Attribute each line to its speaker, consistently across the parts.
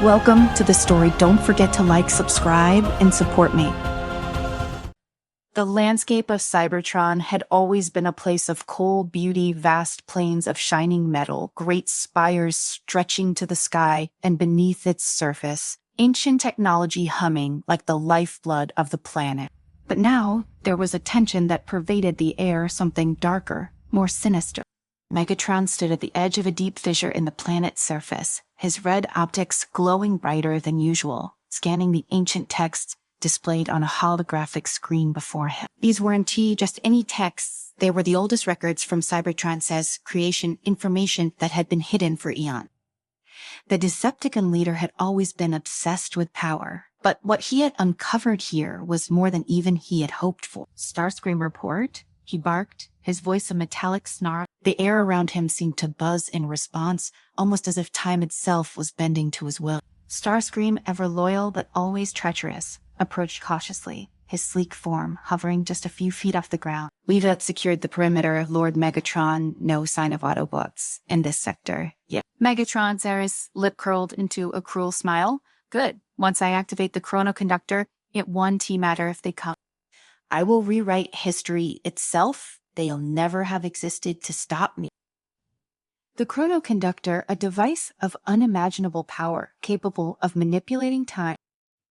Speaker 1: Welcome to the story. Don't forget to like, subscribe, and support me. The landscape of Cybertron had always been a place of cold beauty, vast plains of shining metal, great spires stretching to the sky, and beneath its surface, ancient technology humming like the lifeblood of the planet. But now, there was a tension that pervaded the air, something darker, more sinister. Megatron stood at the edge of a deep fissure in the planet's surface, his red optics glowing brighter than usual, scanning the ancient texts displayed on a holographic screen before him. These weren't just any texts. They were the oldest records from Cybertron's creation, information that had been hidden for eons. The Decepticon leader had always been obsessed with power, but what he had uncovered here was more than even he had hoped for. Starscream report? He barked, his voice a metallic snarl. The air around him seemed to buzz in response, almost as if time itself was bending to his will. Starscream, ever loyal but always treacherous, approached cautiously, his sleek form hovering just a few feet off the ground. We've secured the perimeter, Lord Megatron. No sign of Autobots in this sector yet. Megatron's lip curled into a cruel smile. Good. Once I activate the chronoconductor, it won't matter if they come. I will rewrite history itself. They'll never have existed to stop me. The chronoconductor, a device of unimaginable power, capable of manipulating time.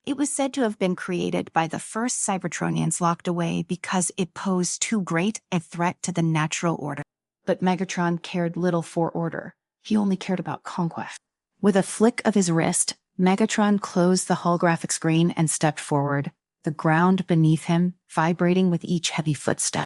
Speaker 1: It was said to have been created by the first Cybertronians locked away because it posed too great a threat to the natural order. But Megatron cared little for order. He only cared about conquest. With a flick of his wrist, Megatron closed the holographic screen and stepped forward, the ground beneath him vibrating with each heavy footstep.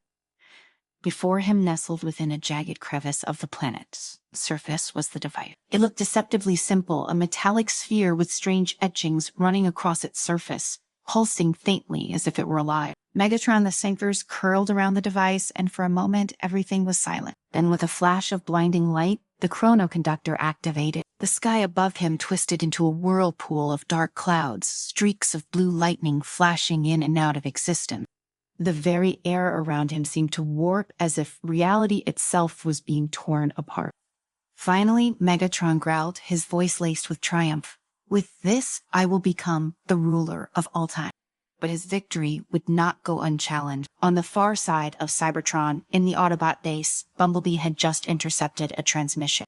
Speaker 1: Before him, nestled within a jagged crevice of the planet's surface, was the device. It looked deceptively simple, a metallic sphere with strange etchings running across its surface, pulsing faintly as if it were alive. Megatron, the fingers curled around the device, and for a moment everything was silent. Then, with a flash of blinding light, the chronoconductor activated. The sky above him twisted into a whirlpool of dark clouds, streaks of blue lightning flashing in and out of existence. The very air around him seemed to warp as if reality itself was being torn apart. Finally, Megatron growled, his voice laced with triumph. With this, I will become the ruler of all time. But his victory would not go unchallenged. On the far side of Cybertron, in the Autobot base, Bumblebee had just intercepted a transmission.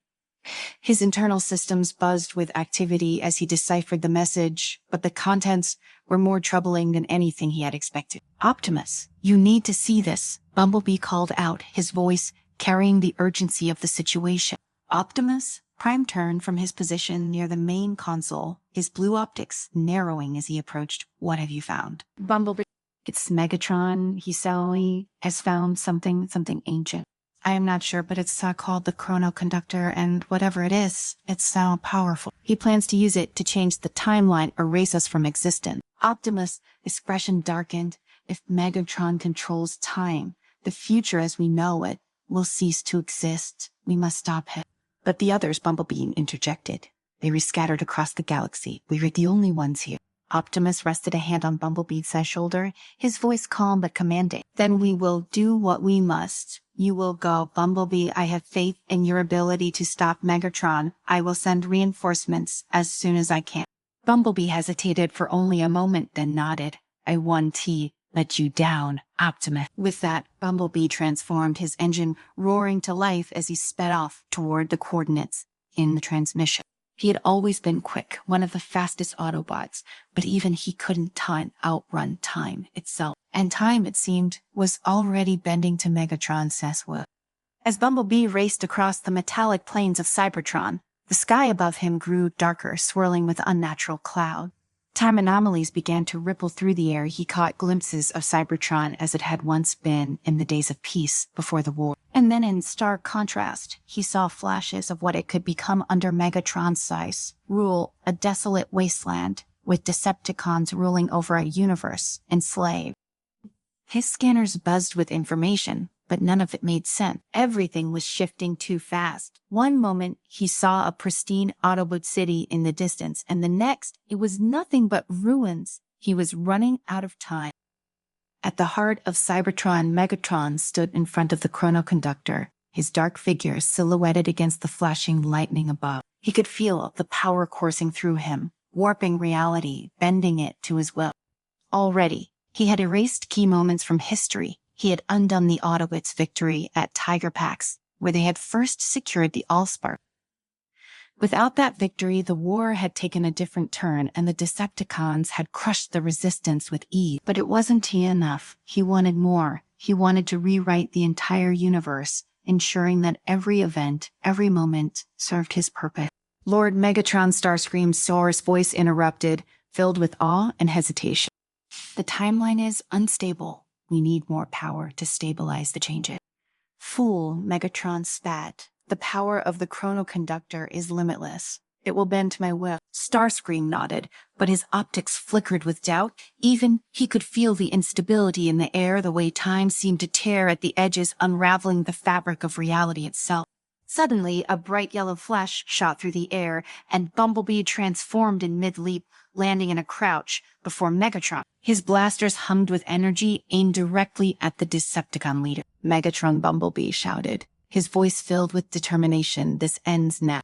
Speaker 1: His internal systems buzzed with activity as he deciphered the message, but the contents were more troubling than anything he had expected. Optimus, you need to see this, Bumblebee called out, his voice carrying the urgency of the situation. Optimus? Prime turned from his position near the main console, his blue optics narrowing as he approached. What have you found? Bumblebee. It's Megatron. He suddenly has found something ancient. I am not sure, but it's called the chronoconductor, and whatever it is, it's so powerful. He plans to use it to change the timeline, erase us from existence. Optimus' expression darkened. If Megatron controls time, the future as we know it will cease to exist. We must stop him. But the others, Bumblebee interjected. They rescattered across the galaxy. We were the only ones here. Optimus rested a hand on Bumblebee's shoulder, his voice calm but commanding. Then we will do what we must. You will go, Bumblebee. I have faith in your ability to stop Megatron. I will send reinforcements as soon as I can. Bumblebee hesitated for only a moment, then nodded. I won't let you down, Optimus. With that, Bumblebee transformed, his engine roaring to life as he sped off toward the coordinates in the transmission. He had always been quick, one of the fastest Autobots, but even he couldn't outrun time itself. And time, it seemed, was already bending to Megatron's will. As Bumblebee raced across the metallic plains of Cybertron, the sky above him grew darker, swirling with unnatural cloud. Time anomalies began to ripple through the air. He caught glimpses of Cybertron as it had once been in the days of peace before the war. And then in stark contrast, he saw flashes of what it could become under Megatron's size, rule, a desolate wasteland, with Decepticons ruling over a universe enslaved. His scanners buzzed with information, but none of it made sense. Everything was shifting too fast. One moment, he saw a pristine Autobot city in the distance, and the next, it was nothing but ruins. He was running out of time. At the heart of Cybertron, Megatron stood in front of the chronoconductor, his dark figure silhouetted against the flashing lightning above. He could feel the power coursing through him, warping reality, bending it to his will. Already, he had erased key moments from history. He had undone the Autobots' victory at Tiger Pax, where they had first secured the Allspark. Without that victory, the war had taken a different turn, and the Decepticons had crushed the resistance with ease. But it wasn't enough. He wanted more. He wanted to rewrite the entire universe, ensuring that every event, every moment, served his purpose. Lord Megatron Starscream's source voice interrupted, filled with awe and hesitation. The timeline is unstable. We need more power to stabilize the changes. Fool, Megatron spat. The power of the chronoconductor is limitless. It will bend to my will. Starscream nodded, but his optics flickered with doubt. Even he could feel the instability in the air, the way time seemed to tear at the edges, unraveling the fabric of reality itself. Suddenly, a bright yellow flash shot through the air, and Bumblebee transformed in mid-leap, landing in a crouch before Megatron. His blasters hummed with energy, aimed directly at the Decepticon leader. Megatron, Bumblebee shouted, his voice filled with determination. This ends now.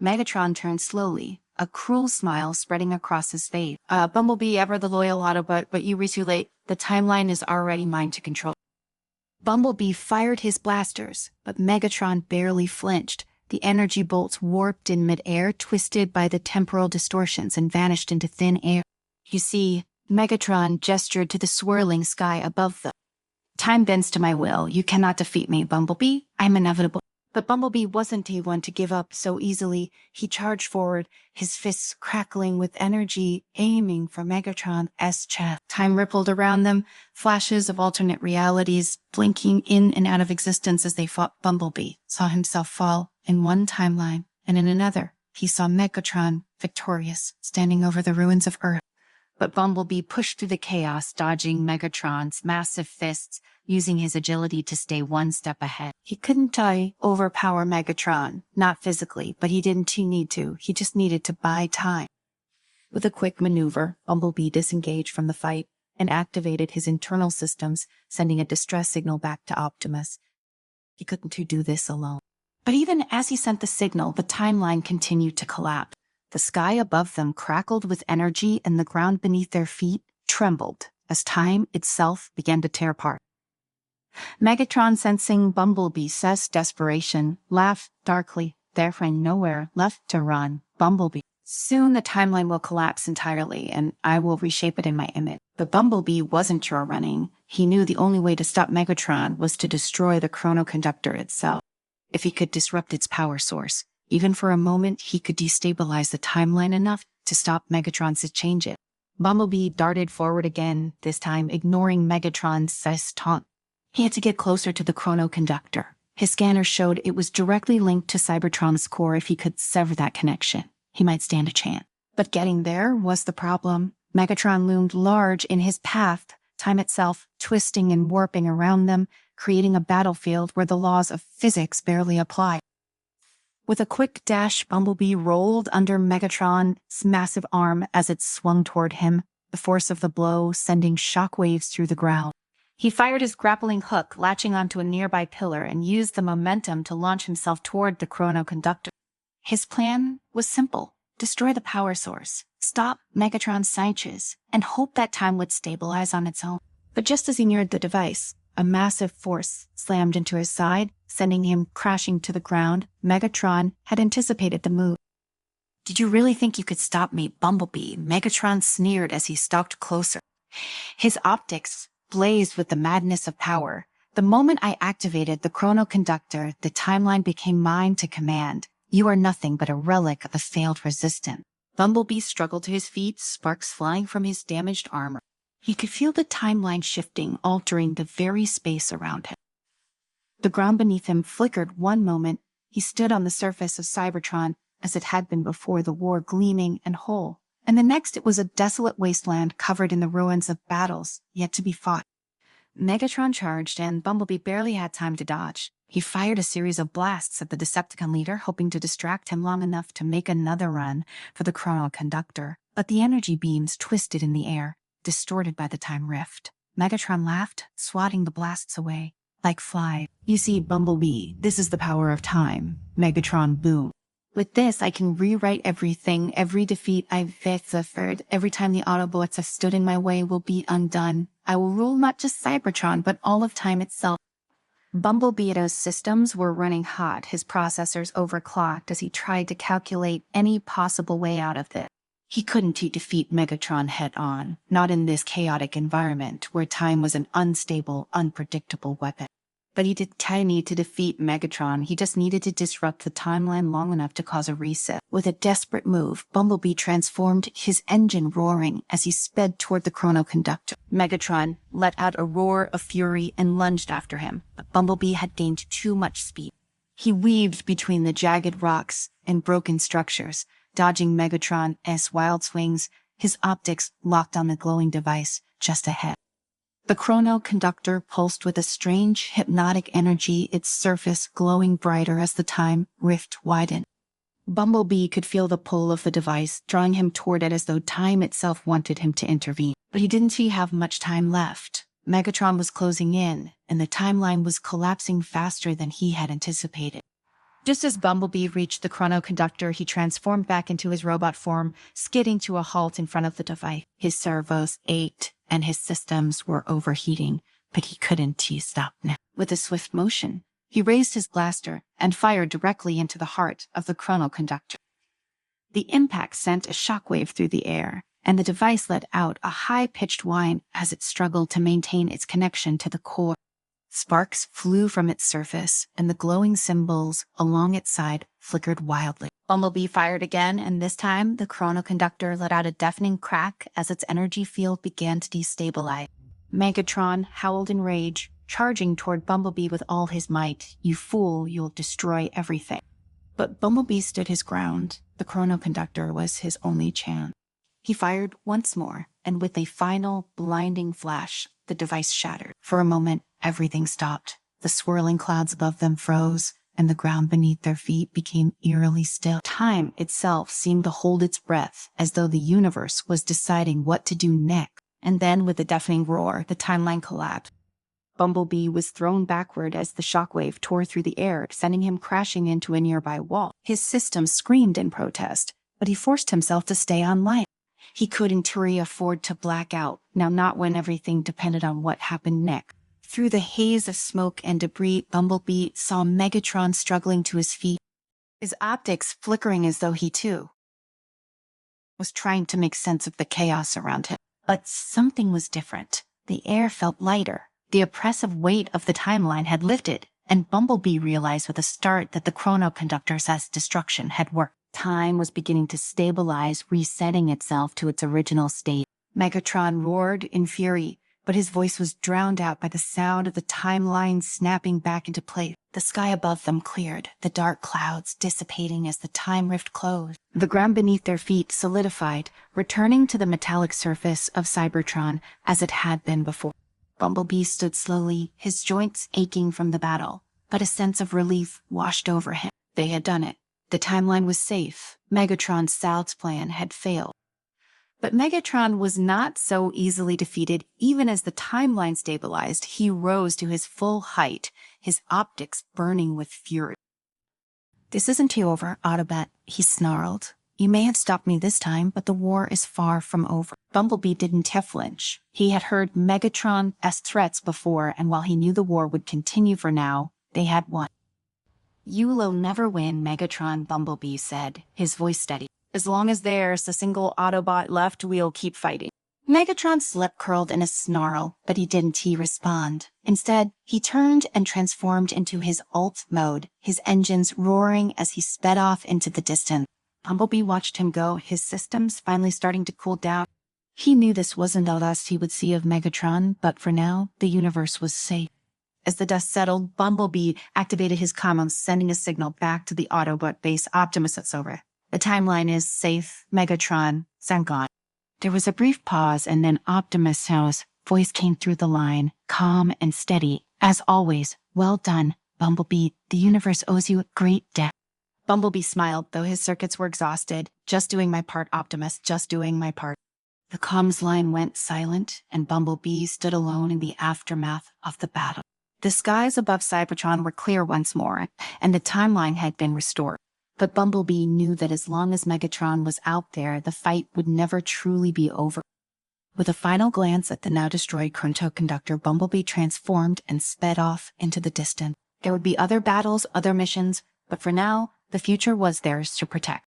Speaker 1: Megatron turned slowly, a cruel smile spreading across his face. Bumblebee, ever the loyal Autobot, but you were too late. The timeline is already mine to control. Bumblebee fired his blasters, but Megatron barely flinched. The energy bolts warped in midair, twisted by the temporal distortions, and vanished into thin air. You see, Megatron gestured to the swirling sky above them. Time bends to my will. You cannot defeat me, Bumblebee. I'm inevitable. But Bumblebee wasn't one to give up so easily. He charged forward, his fists crackling with energy, aiming for Megatron's chest. Time rippled around them, flashes of alternate realities blinking in and out of existence as they fought. Bumblebee saw himself fall in one timeline, and in another, he saw Megatron victorious, standing over the ruins of Earth. But Bumblebee pushed through the chaos, dodging Megatron's massive fists, using his agility to stay one step ahead. He couldn't overpower Megatron, not physically, but he didn't need to. He just needed to buy time. With a quick maneuver, Bumblebee disengaged from the fight and activated his internal systems, sending a distress signal back to Optimus. He couldn't do this alone. But even as he sent the signal, the timeline continued to collapse. The sky above them crackled with energy, and the ground beneath their feet trembled as time itself began to tear apart. Megatron, sensing Bumblebee's desperation, laughed darkly. There's nowhere left to run, Bumblebee. Soon the timeline will collapse entirely, and I will reshape it in my image. But Bumblebee wasn't sure running. He knew the only way to stop Megatron was to destroy the chronoconductor itself. If he could disrupt its power source, even for a moment, he could destabilize the timeline enough to stop Megatron's changes. Bumblebee darted forward again, this time ignoring Megatron's taunt. He had to get closer to the chronoconductor. His scanner showed it was directly linked to Cybertron's core. If he could sever that connection, he might stand a chance. But getting there was the problem. Megatron loomed large in his path, time itself twisting and warping around them, creating a battlefield where the laws of physics barely apply. With a quick dash, Bumblebee rolled under Megatron's massive arm as it swung toward him, the force of the blow sending shockwaves through the ground. He fired his grappling hook, latching onto a nearby pillar, and used the momentum to launch himself toward the chronoconductor. His plan was simple: destroy the power source, stop Megatron's sciences, and hope that time would stabilize on its own. But just as he neared the device, a massive force slammed into his side, sending him crashing to the ground. Megatron had anticipated the move. "Did you really think you could stop me, Bumblebee?" Megatron sneered as he stalked closer. His optics blazed with the madness of power. "The moment I activated the chronoconductor, the timeline became mine to command. You are nothing but a relic of a failed resistance." Bumblebee struggled to his feet, sparks flying from his damaged armor. He could feel the timeline shifting, altering the very space around him. The ground beneath him flickered. One moment, he stood on the surface of Cybertron as it had been before the war, gleaming and whole. And the next it was a desolate wasteland covered in the ruins of battles yet to be fought. Megatron charged, and Bumblebee barely had time to dodge. He fired a series of blasts at the Decepticon leader, hoping to distract him long enough to make another run for the chronoconductor. But the energy beams twisted in the air, distorted by the time rift. Megatron laughed, swatting the blasts away. "Like fly. You see, Bumblebee, this is the power of time." Megatron boomed. With this, I can rewrite everything. Every defeat I've suffered, every time the Autobots have stood in my way will be undone. I will rule not just Cybertron, but all of time itself. Bumblebee's systems were running hot, his processors overclocked as he tried to calculate any possible way out of this. He couldn't defeat Megatron head-on, not in this chaotic environment where time was an unstable, unpredictable weapon. But he did need to defeat Megatron. He just needed to disrupt the timeline long enough to cause a reset. With a desperate move, Bumblebee transformed, his engine roaring as he sped toward the chronoconductor. Megatron let out a roar of fury and lunged after him, but Bumblebee had gained too much speed. He weaved between the jagged rocks and broken structures, dodging Megatron's wild swings, his optics locked on the glowing device just ahead. The chronoconductor pulsed with a strange, hypnotic energy, its surface glowing brighter as the time rift widened. Bumblebee could feel the pull of the device, drawing him toward it as though time itself wanted him to intervene. But he didn't have much time left. Megatron was closing in, and the timeline was collapsing faster than he had anticipated. Just as Bumblebee reached the chronoconductor, he transformed back into his robot form, skidding to a halt in front of the device. His servos ached, and his systems were overheating, but he couldn't stop now. With a swift motion, he raised his blaster and fired directly into the heart of the chronoconductor. The impact sent a shockwave through the air, and the device let out a high-pitched whine as it struggled to maintain its connection to the core. Sparks flew from its surface, and the glowing symbols along its side flickered wildly. Bumblebee fired again, and this time the chronoconductor let out a deafening crack as its energy field began to destabilize. Megatron howled in rage, charging toward Bumblebee with all his might. "You fool, you'll destroy everything." But Bumblebee stood his ground. The chronoconductor was his only chance. He fired once more, and with a final, blinding flash, the device shattered. For a moment, everything stopped. The swirling clouds above them froze, and the ground beneath their feet became eerily still. Time itself seemed to hold its breath, as though the universe was deciding what to do next. And then, with a deafening roar, the timeline collapsed. Bumblebee was thrown backward as the shockwave tore through the air, sending him crashing into a nearby wall. His system screamed in protest, but he forced himself to stay online. He couldn't afford to black out, now not when everything depended on what happened next. Through the haze of smoke and debris, Bumblebee saw Megatron struggling to his feet, his optics flickering as though he, too, was trying to make sense of the chaos around him. But something was different. The air felt lighter. The oppressive weight of the timeline had lifted, and Bumblebee realized with a start that the chronoconductor's destruction had worked. Time was beginning to stabilize, resetting itself to its original state. Megatron roared in fury, but his voice was drowned out by the sound of the timeline snapping back into place. The sky above them cleared, the dark clouds dissipating as the time rift closed. The ground beneath their feet solidified, returning to the metallic surface of Cybertron as it had been before. Bumblebee stood slowly, his joints aching from the battle, but a sense of relief washed over him. They had done it. The timeline was safe. Megatron's Sal's plan had failed. But Megatron was not so easily defeated. Even as the timeline stabilized, he rose to his full height, his optics burning with fury. "This isn't over, Autobot," he snarled. "You may have stopped me this time, but the war is far from over." Bumblebee didn't flinch. He had heard Megatron's threats before, and while he knew the war would continue for now, they had won. "You'll never win, Megatron," Bumblebee said, his voice steady. "As long as there's a single Autobot left, we'll keep fighting." Megatron's lip curled in a snarl, but he didn't respond. Instead, he turned and transformed into his alt mode, his engines roaring as he sped off into the distance. Bumblebee watched him go, his systems finally starting to cool down. He knew this wasn't the last he would see of Megatron, but for now, the universe was safe. As the dust settled, Bumblebee activated his comms, sending a signal back to the Autobot base. "Optimus, it's over. The timeline is safe. Megatron, sound gone." There was a brief pause, and then Optimus' voice came through the line, calm and steady. "As always, well done, Bumblebee. The universe owes you a great debt." Bumblebee smiled, though his circuits were exhausted. "Just doing my part, Optimus, just doing my part." The comms line went silent, and Bumblebee stood alone in the aftermath of the battle. The skies above Cybertron were clear once more, and the timeline had been restored. But Bumblebee knew that as long as Megatron was out there, the fight would never truly be over. With a final glance at the now destroyed Chronto Conductor, Bumblebee transformed and sped off into the distance. There would be other battles, other missions, but for now, the future was theirs to protect.